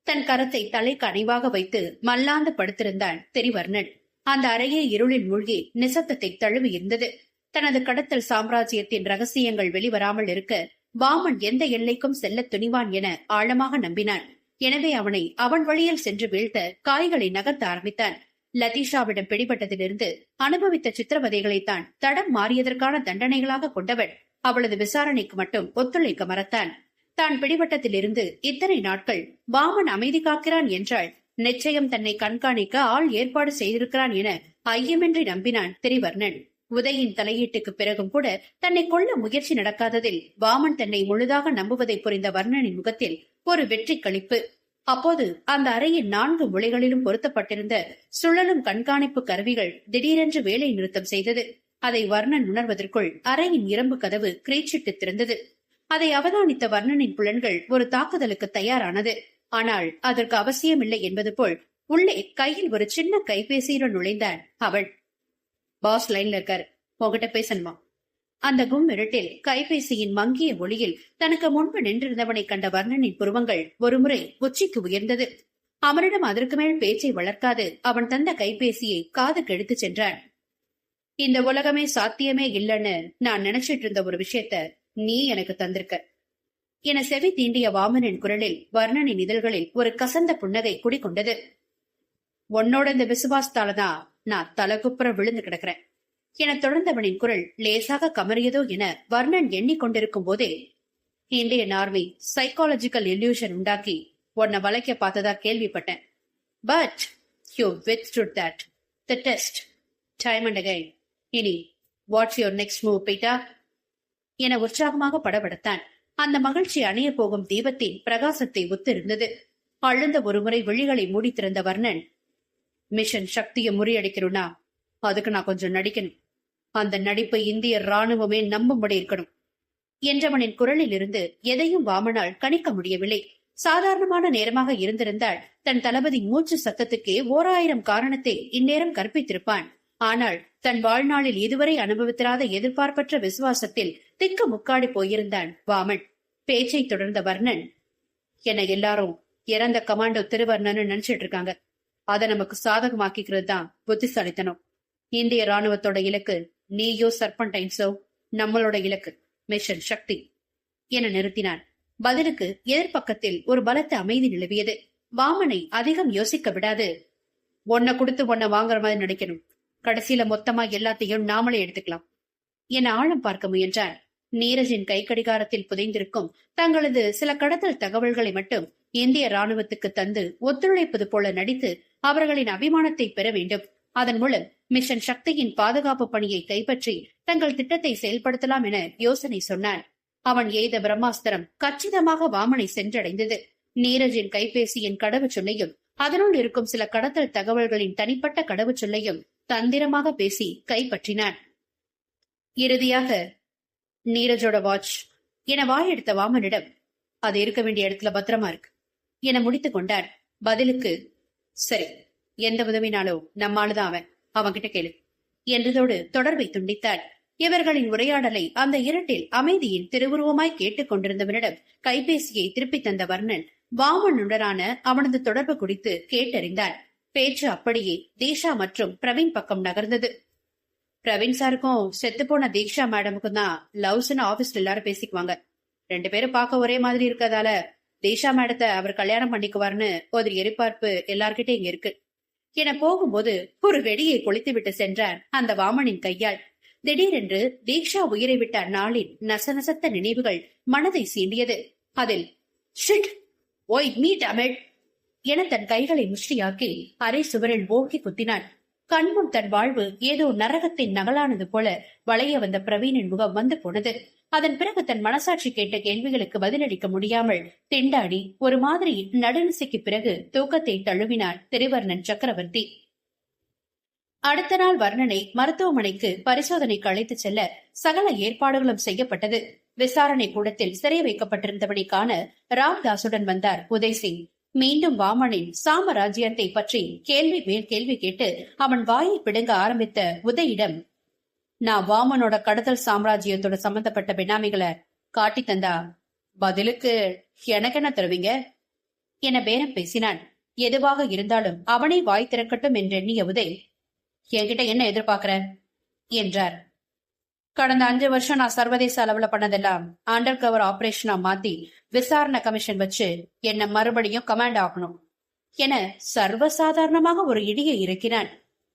தன் கரத்தை தலைக்கு அணைவாக வைத்து மல்லாந்து படுத்திருந்தான் தெரிவர்ணன். அந்த அறையே இருளில் மூழ்கி நிசப்தத்தை தழுவி இருந்தது. தனது கடத்தல் சாம்ராஜ்யத்தின் ரகசியங்கள் வெளிவராமல் இருக்க வாமன் எந்த எல்லைக்கும் செல்ல துணிவான் என ஆழமாக நம்பினான். எனவே அவனை அவன் வழியில் சென்று வீழ்த்த காய்களை நகர்த்த ஆரம்பித்தான். லதீஷாவிடம் பிடிபட்டதிலிருந்து அனுபவித்த சித்திரவதைகளை தான் தடம் மாறியதற்கான தண்டனைகளாக கொண்டவன் அவளது விசாரணைக்கு மட்டும் ஒத்துழைக்க மறுத்தான். தான் பிடிபட்டதிலிருந்து இத்தனை நாட்கள் வாமன் அமைதி காக்கிறான் என்றால் நிச்சயம் தன்னை கண்காணிக்க ஆள் ஏற்பாடு செய்திருக்கிறான் என ஐயமின்றி நம்பினான் திரிவர்ணன். உதயின் தலையீட்டுக்கு பிறகும் கூட தன்னை கொல்ல முயற்சி நடக்காததில் வாமன் தன்னை முழுதாக நம்புவதை புரிந்த வர்ணனின் முகத்தில் ஒரு வெற்றி களிப்பு. அப்போது அந்த அறையின் 4 மூலைகளிலும் பொருத்தப்பட்டிருந்த சுழலும் கண்காணிப்பு கருவிகள் திடீரென்று வேலை நிறுத்தம் செய்தது. அதை வர்ணன் உணர்வதற்குள் அறையின் இரும்பு கதவு கிரீச்சிட்டு திறந்தது. அதை அவதானித்த வர்ணனின் புலன்கள் ஒரு தாக்குதலுக்கு தயாரானது. ஆனால் அதற்கு அவசியமில்லை என்பது போல் உள்ளே கையில் ஒரு சின்ன கைபேசியுடன் நுழைந்தான் அவள். பாஸ் லைன்ல இருக்காரு, உங்ககிட்ட பேசணுமா? அந்த இருட்டில் கைபேசியின் மங்கிய ஒளியில் தனக்கு முன்பு நின்றிருந்தவனை கண்ட வர்ணனின் புருவங்கள் ஒருமுறை உச்சிக்கு உயர்ந்தது. அவனிடம் அதற்கு மேல் பேச்சை வளர்க்காது அவன் தந்த கைபேசியை காதுக்கு எடுத்துச் சென்றான். இந்த உலகமே சாத்தியமே இல்லைன்னு நான் நினைச்சிட்டு இருந்த ஒரு விஷயத்த நீ எனக்கு தந்திருக்க என செவி தீண்டிய வாமனின் குரலில் வர்ணனின் இதழ்களில் ஒரு கசந்த புன்னகை குடிக்கொண்டது. உன்னோட இந்த விசுவாசத்தாலதான் நான் தலகுப்புற விழுந்து கிடக்கிறேன் என தொடர்ந்தவனின் குரல் லேசாக கமறியதோ என வர்ணன் எண்ணிக்கொண்டிருக்கும் போதே, இந்தியன் ஆர்மி சைக்காலஜிக்கல் இல்யூஷன் உண்டாக்கி உன்னை வளைக்க பார்த்ததா கேள்விப்பட்டேன். But you withstood that the test time and again. இனி வாட்ஸ் யுவர் நெக்ஸ்ட் மூவ் பீட்டா என உற்சாகமாக படபடத்தான். அந்த மகிழ்ச்சி அணைய போகும் தீபத்தின் பிரகாசத்தை ஒத்திருந்தது. அழுந்த ஒருமுறை விழிகளை மூடி திறந்த வர்ணன், மிஷன் சக்தியை முறியடிக்கணும்னா அதுக்கு நான் கொஞ்சம் நடிக்கணும். அந்த நடிப்பை இந்திய ராணுவமே நம்பும்படி இருக்கணும் என்றவனின் குரலில் இருந்து எதையும் வாமனால் கணிக்க முடியவில்லை. சாதாரணமான நேரமாக இருந்திருந்தால் தன் தளபதி மூச்சு சத்தத்துக்கே 1000 காரணத்தை இந்நேரம் கற்பித்திருப்பான். ஆனால் தன் வாழ்நாளில் இதுவரை அனுபவித்திராத எதிர்பார்ப்பற்ற விசுவாசத்தில் திக்கு முக்காடி போயிருந்தான் வாமன். பேச்சை தொடர்ந்த வர்ணன், என எல்லாரும் இறந்த கமாண்டோ திருவர்ணன்னு நினைச்சிட்டு இருக்காங்க. அதை நமக்கு சாதகமாக்கிக்கிறது தான் புத்திசாலித்தனம். இந்திய ராணுவத்தோட இலக்கு நீயோ சர்பன்டைன்ஸோ, நம்மளோட இலக்கு மிஷன் சக்தி என நிறுத்தினான். பதிலுக்கு எதிர்பக்கத்தில் ஒரு பலத்த அமைதி நிலவியது. வாமனை அதிகம் யோசிக்க விடாது, ஒன்ன கொடுத்து ஒன்ன வாங்குற மாதிரி நடிக்கணும், கடைசியில மொத்தமா எல்லாத்தையும் நாமளே எடுத்துக்கலாம் என ஆழம் பார்க்க முயன்றான். நீரஜின் கை கடிகாரத்தில் புதைந்திருக்கும் தங்களது சில கடத்தல் தகவல்களை மட்டும் இந்திய ராணுவத்துக்கு தந்து ஒத்துழைப்பது போல நடித்து அவர்களின் அபிமானத்தை பெற வேண்டும். அதன் மூலம் மிஷன் சக்தியின் பாதுகாப்பு பணியை கைப்பற்றி தங்கள் திட்டத்தை செயல்படுத்தலாம் என யோசனை சொன்னான். அவன் எய்த பிரம்மாஸ்திரம் கச்சிதமாக வாமனை சென்றடைந்தது. நீரஜின் கைபேசியின் கடவுச்சொல்லையும் அதனுள் இருக்கும் சில கடத்தல் தகவல்களின் தனிப்பட்ட கடவுச்சொல்லையும் தந்திரமாக பேசி கைப்பற்றினான். இறுதியாக நீரஜோட வாட்ச் என வாயெடுத்த வாமனிடம், அது இருக்க வேண்டிய இடத்துல பத்திரமா இருக்கு என முடித்துக் கொண்டான். பதிலுக்கு, சரி, எந்த உதவினாலும் நம்மாளுதான் அவன்கிட்ட கேளு என்றதோடு தொடர்பை துண்டித்தாள். இவர்களின் உரையாடலை அந்த இருட்டில் அமைதியின் திருவுருவமாய் கேட்டுக் கொண்டிருந்தவனிடம் கைபேசியை திருப்பி தந்த வர்ணன் வாமனுடனான அவனது தொடர்பு குறித்து கேட்டறிந்தான். பேச்சு அப்படியே தீஷா மற்றும் பிரவீன் பக்கம் நகர்ந்தது. பிரவீன் சாருக்கும் செத்து போன தீக்ஷா மேடமுக்கும் தான் லவ்ஸ்ன்னு ஆபீஸ்ல எல்லாரும் பேசிக்குவாங்க. 2 பேரும் பார்க்க ஒரே மாதிரி இருக்கதால தீஷா மேடத்தை அவர் கல்யாணம் பண்ணிக்குவார்னு ஒரு எதிர்பார்ப்பு எல்லார்கிட்டயும் இங்க இருக்கு என போகும்போது ஒரு வெடியை கொளுத்து விட்டு சென்றான் அந்த வாமனின் கையால். திடீரென்று தீக்ஷா உயிரை விட்ட நாளின் நசநசத்த நினைவுகள் மனதை சீண்டியது. அதில் ஷிட் ஒய் மீ டமிட் என தன் கைகளை முஷ்டியாக்கி அரை சுவரில் ஓங்கி குத்தினான். கண்முன் தன் வாழ்வு ஏதோ நரகத்தின் நகலானது போல வளைய வந்த பிரவீனின் முகம் வந்து போனது. அதன் பிறகு தன் மனசாட்சி கேட்ட கேள்விகளுக்கு பதிலளிக்க முடியாமல் திண்டாடி ஒரு மாதிரி நடுநிசைக்கு பிறகு தூக்கத்தை தழுவினார் திரிவர்ணன் சக்கரவர்த்தி. அடுத்த நாள் வர்ணனை மருத்துவமனைக்கு பரிசோதனைக்கு அழைத்து செல்ல சகல ஏற்பாடுகளும் செய்யப்பட்டது. விசாரணை கூடத்தில் சிறை வைக்கப்பட்டிருந்தபடி காண ராம்தாசுடன் வந்தார் உதய்சிங். மீண்டும் வாமனின் சாமராஜ்யத்தை பற்றி கேள்வி மேல் கேள்வி கேட்டு அவன் வாயை பிடுங்க ஆரம்பித்த உதயிடம், நான் வாமனோட கடத்தல் சாம்ராஜ்யத்தோட சம்பந்தப்பட்ட பெனாமிகளை காட்டி தந்தா பதிலுக்கு எனக்கு என்ன தருவீங்க என பேரம் பேசினான். எதுவாக இருந்தாலும் அவனை வாய் திறக்கட்டும் என்றெண்ணிய உதய், என்கிட்ட என்ன எதிர்பார்க்கிற என்றார். கடந்த 5 வருஷம் நான் சர்வதேச அளவுல பண்ணதெல்லாம் அண்டர் கவர் ஆபரேஷனா மாத்தி விசாரணை கமிஷன் வச்சு என்ன மறுபடியும் கமாண்ட் ஆகணும் என சர்வசாதாரணமாக ஒரு இடியை இறக்கினான்.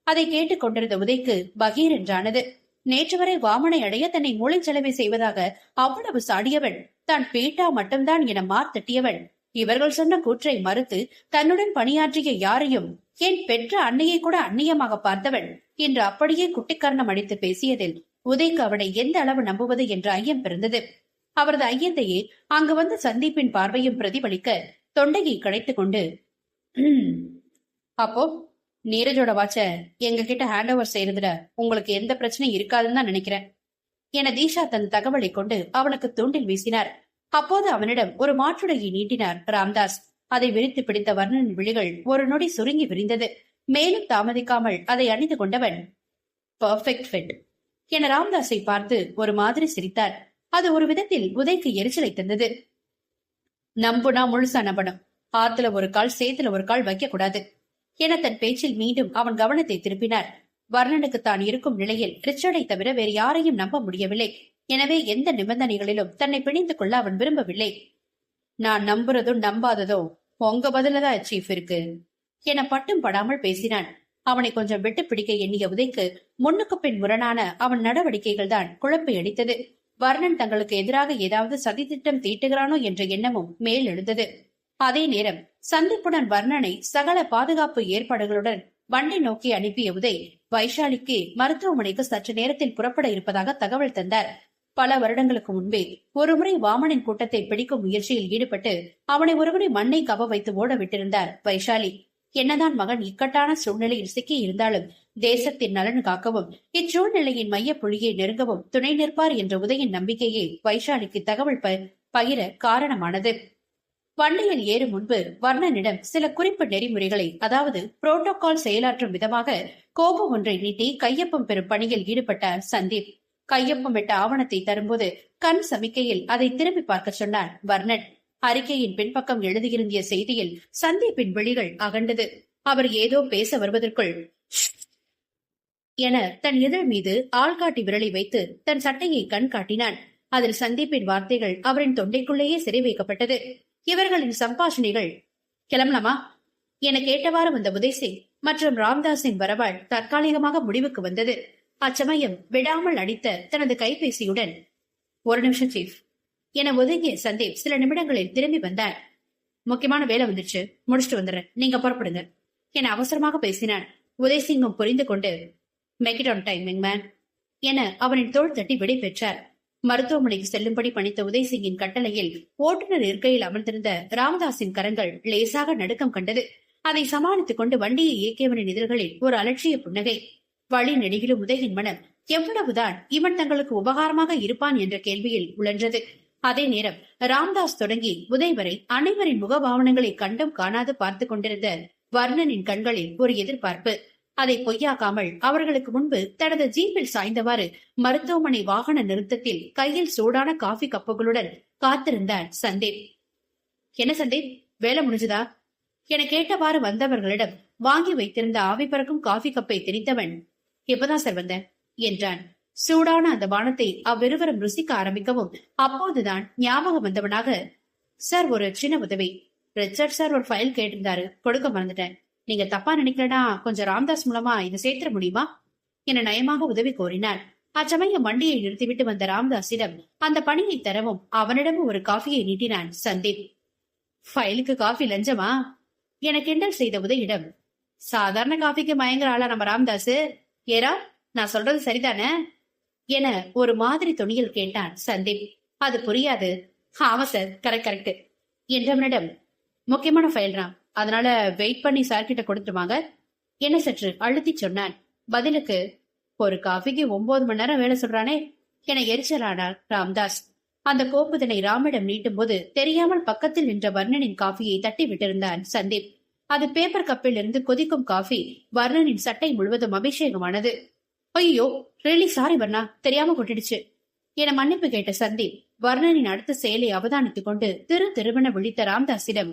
அதை கேட்டுக் கொண்டிருந்த உதைக்கு பகீர் என்றானது. நேற்று வரை வாமனை அடைய தன்னை மூளை செலவை செய்வதாக அவ்வளவு சாடியவள், தான் பேட்டா மட்டும்தான் என மார்த்தட்டியவள், இவர்கள் சொன்ன கூற்றை மறுத்து தன்னுடன் பணியாற்றிய யாரையும், என் பெற்ற அன்னையை கூட அந்நியமாக பார்த்தவள் என்று அப்படியே குட்டிக்கர்ணம் அடித்து பேசியதில் உதைக்கு அவனை எந்த அளவு நம்புவது என்ற ஐயம் பிறந்தது. அவரது ஐயத்தையே அங்கு வந்து சந்தீப்பின் பார்வையும் பிரதிபலிக்க தொண்டையை கடைத்துக் கொண்டு, அப்போ நீரஜோட வாட்ச எங்க கிட்ட ஹேண்ட் ஓவர் செய்யறதுல உங்களுக்கு எந்த பிரச்சனையும் இருக்காதுன்னு தான் நினைக்கிறேன் என தீஷா தன் தகவலை கொண்டு அவனுக்கு தூண்டில் வீசினார். அப்போது அவனிடம் ஒரு மாற்றுடையை நீட்டினார் ராம்தாஸ். அதை விரித்து பிடித்த வர்ணன் விழிகள் ஒரு நொடி சுருங்கி விரிந்தது. மேலும் தாமதிக்காமல் அதை அணிந்து கொண்டவன், பர்ஃபெக்ட் ஃபிட் என ராம்தாஸை பார்த்து ஒரு மாதிரி சிரித்தார். அது ஒரு விதத்தில் உதைக்கு எரிச்சலை தந்தது. நம்புனா முழுசா நம்பணும், ஆத்துல ஒரு கால் சேத்துல ஒரு கால் வைக்க கூடாது என தன் பேச்சில் மீண்டும் அவன் கவனத்தை திருப்பினார். வர்ணனுக்கு தான் இருக்கும் நிலையில் ரிச்சர்டை தவிர வேறு யாரையும் நம்ப முடியவில்லை. எனவே எந்த நிபந்தனைகளிலும் தன்னை பிணிந்து கொள்ள அவன் விரும்பவில்லை. நான் நம்புறதும் நம்பாததோ உங்க பதிலதான் சீஃப் இருக்கு என பட்டும் படாமல் பேசினான். அவனை கொஞ்சம் விட்டு பிடிக்க எண்ணிய உதைக்கு முன்னுக்கு பின் முரணான அவன் நடவடிக்கைகள் தான் குழப்பை அடித்தது. வர்ணன் தங்களுக்கு எதிராக ஏதாவது சதித்திட்டம் தீட்டுகிறானோ என்ற எண்ணமும் மேல் எழுந்தது. அதே நேரம் சந்திப்புடன் வர்ணனை சகல பாதுகாப்பு ஏற்பாடுகளுடன் வண்டி நோக்கி அனுப்பிய உதய் வைஷாலிக்கு மருத்துவமனைக்கு சற்று நேரத்தில் புறப்பட இருப்பதாக தகவல் தந்தார். பல வருடங்களுக்கு முன்பே ஒருமுறை வாமனின் கூட்டத்தை பிடிக்கும் முயற்சியில் ஈடுபட்டு அவனை ஒருமுறை மண்ணை கவ வைத்து ஓட விட்டிருந்தார் வைஷாலி. என்னதான் மகன் இக்கட்டான சூழ்நிலையில் சிக்கி இருந்தாலும் தேசத்தின் நலன் காக்கவும் இச்சூழ்நிலையின் மைய புள்ளியை நெருங்கவும் துணை நிற்பார் என்ற உதயின் நம்பிக்கையே வைஷாலிக்கு தகவல் பகிர காரணமானது. வண்டியில் ஏறும் முன்பு வர்ணனிடம் சில குறிப்பு நெறிமுறைகளை, அதாவது புரோட்டோகால் செயலாற்றும் விதமாக கோபம் ஒன்றை நீட்டி கையொப்பம் பெறும் பணியில் ஈடுபட்டார் சந்தீப். கையொப்பம் விட்ட ஆவணத்தை தரும்போது கண் சமிக்கையில் அதை திரும்பி பார்க்க சொன்னார் வர்ணன். அறிக்கையின் பின்பக்கம் எழுதியிருந்த செய்தியில் சந்தீப்பின் விழிகள் அகண்டது. அவர் ஏதோ பேச வருவதற்குள் என தன் எதிர் மீது ஆள்காட்டி விரலை வைத்து தன் சட்டையை கண் காட்டினான். அதில் சந்தீப்பின் வார்த்தைகள் அவரின் தொண்டைக்குள்ளேயே சிறை வைக்கப்பட்டது. இவர்களின் சம்பாஷணைகள் கிளம்பலாமா என கேட்டவாறு வந்த உதய்சிங் மற்றும் ராம்தாஸின் வரவாள் தற்காலிகமாக முடிவுக்கு வந்தது. அச்சமயம் விடாமல் அடித்த தனது கைபேசியுடன், ஒரு நிமிஷம் சீஃப் என ஒதுங்கிய சந்தீப் சில நிமிடங்களில் திரும்பி வந்தார். முக்கியமான வேலை வந்துருச்சு, முடிச்சுட்டு வந்துடுறேன், நீங்க புறப்படுங்க என அவசரமாக பேசினான். உதய்சிங்கும் புரிந்து கொண்டு, make it on time young man என அவனின் தோள் தட்டி விடை பெற்றார். மருத்துவமனைக்கு செல்லும்படி பணித்த உதய்சிங்கின் கட்டளையில் ஓட்டுநர் இருக்கையில் அமர்ந்திருந்த ராமதாஸின் கரங்கள் லேசாக நடுக்கம் கண்டது. அதை சமாளித்துக் கொண்டு வண்டியை இயக்கியவனின் இதழ்களில் ஒரு அலட்சிய புன்னகை. வழி நெடுகிலும் உதயின் மனம் எவ்வளவுதான் இவன் தங்களுக்கு உபகாரமாக இருப்பான் என்ற கேள்வியில் உழன்றது. அதே நேரம் ராம்தாஸ் தொடங்கி உதய் வரை அனைவரின் முகபாவனங்களை கண்டும் காணாது பார்த்து கொண்டிருந்த வர்ணனின் கண்களில் ஒரு எதிர்பார்ப்பு. அதை பொய்யாக்காமல் அவர்களுக்கு முன்பு தனது ஜீப்பில் சாய்ந்தவாறு மருத்துவமனை வாகன நிறுத்தத்தில் கையில் சூடான காஃபி கப்புகளுடன் காத்திருந்தார் சந்தீப். என்ன சந்தீப், வேலை முடிஞ்சுதா என கேட்டவாறு வந்தவர்களிடம் வாங்கி வைத்திருந்த ஆவி பறக்கும் காஃபி கப்பை திணித்தவன், எப்பதான் சார் வந்த என்றான். சூடான அந்த பானத்தை அவ்விருவரும் ருசிக்க ஆரம்பிக்கவும் அப்போதுதான் ஞாபகம் வந்தவனாக, சார் ஒரு சின்ன உதவி, ரிச்சர்ட் சார் ஒரு ஃபைல் கேட்டிருந்தாரு, கொடுக்க மறந்துட்டேன், நீங்க தப்பா நினைக்கலனா கொஞ்சம் ராம்தாஸ் மூலமா இதை சேர்த்திட முடியுமா என நயமாக உதவி கோரினார். அச்சமயம் வண்டியை நிறுத்திவிட்டு வந்த ராம்தாஸிடம் அந்த பணியை தரவும் அவனிடமும் ஒரு காஃபியை நீட்டினான் சந்தீப். ஃபைலுக்கு காஃபி லஞ்சமா என கிண்டல் செய்த உதயிடம், சாதாரண காஃபிக்கு மயங்குற ஆளா நம்ம ராமதாஸ்? ஏரா, நான் சொல்றது சரிதானே என ஒரு மாதிரி துணியில் கேட்டான் சந்தீப். அது புரியாது. ஆமா சார், கரெக்ட் கரெக்ட் என்றவனிடம், முக்கியமான ஃபைல் ராம், அதனால வெயிட் பண்ணி சார் கிட்ட கொடுத்துருவாங்க என்ன சற்று அழுத்தி சொன்னான். பதிலுக்கு, ஒரு காஃபிக்கு 9 மணி நேரம் வேலை சொல்றானே என எரிச்சலானார் ராம்தாஸ். அந்த கோப்புதனை ராமிடம் நீட்டும் போது தெரியாமல் பக்கத்தில் நின்ற வர்ணனின் காஃபியை தட்டி விட்டிருந்தான் சந்தீப். அது பேப்பர் கப்பில் இருந்து கொதிக்கும் காஃபி வர்ணனின் சட்டை முழுவதும் அபிஷேகமானது. ஐயோ, ரியலி சாரி வர்ணா, தெரியாம கொட்டிடுச்சு என மன்னிப்பு கேட்ட சந்தீப் வர்ணனின் அடுத்த செயலை அவதானித்துக் கொண்டு திருவென விழித்த ராம்தாஸிடம்,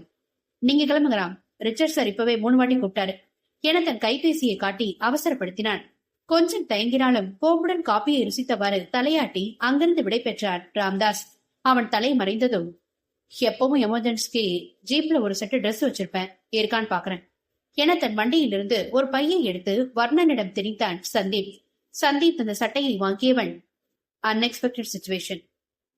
நீங்க கிளம்புங்க ராம், ரிச்சர்ட் சார் இப்பவே 3 வாட்டி கூப்பிட்டாரு என தன் கைபேசியை காட்டி அவசரப்படுத்தினான். கொஞ்சம் தயங்கினாலும் கோப்புடன் காப்பியை ருசித்தவாறு தலையாட்டி அங்கிருந்து விடை பெற்றான் ராம்தாஸ். அவன் தலை மறைந்ததும், எப்பவும் எமர்ஜென்சிக்கு ஜீப்ல ஒரு செட்டு டிரெஸ் வச்சிருப்பேன், இருக்கான்னு பாக்குறேன் என தன் வண்டியிலிருந்து ஒரு பையை எடுத்து வர்ணனிடம் திணித்தான் சந்தீப். சந்தீப் அந்த சட்டையை வாங்கியவன், அன்எக்ஸ்பெக்டட் சிச்சுவேஷன்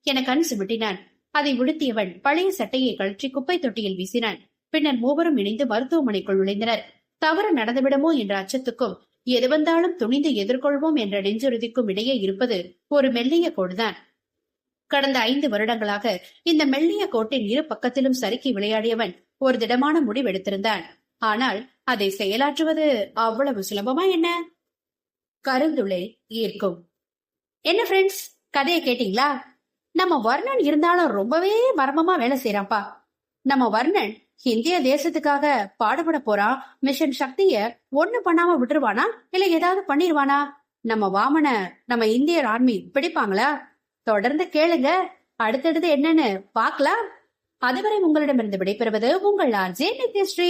என கண் சிமிட்டினான். அதை உடுத்தியவன் பழைய சட்டையை கழற்றி குப்பை தொட்டியில் வீசினான். பின்னர் மூவரும் இணைந்து மருத்துவமனைக்குள் நுழைந்தனர். தவறு நடந்துவிடுமோ என்ற அச்சத்துக்கும் எது வந்தாலும் துணிந்து எதிர்கொள்வோம் என்ற நெஞ்சுறுதிக்கும் இடையே இருப்பது ஒரு மெல்லிய கோடுதான். கடந்த 5 வருடங்களாக இந்த மெல்லிய கோட்டின் இரு பக்கத்திலும் சறுக்கி விளையாடியவன் ஒரு திடமான முடிவெடுத்திருந்தான். ஆனால் அதை செயலாற்றுவது அவ்வளவு சுலபமா என்ன? கருந்துளை ஈர்க்கும். என்ன ஃப்ரெண்ட்ஸ், கதையை கேட்டீங்களா? நம்ம வர்ணன் இருந்தாலும் ரொம்பவே மர்மமா வேலை செய்யறான்ப்பா. நம்ம வர்ணன் இந்திய தேசத்துக்காக பாடுபட போறான். மிஷன் சக்திய ஒண்ணு பண்ணாம விட்டுருவானா, இல்ல ஏதாவது பண்ணிருவானா? நம்ம வாமன நம்ம இந்தியன் ஆர்மி பிடிப்பாங்களா? தொடர்ந்து கேளுங்க, அடுத்தடுத்து என்னன்னு பாக்கலாம். அதுவரை உங்களிடமிருந்து விடைபெறுவது உங்கள் RJ நித்யஸ்ரீ.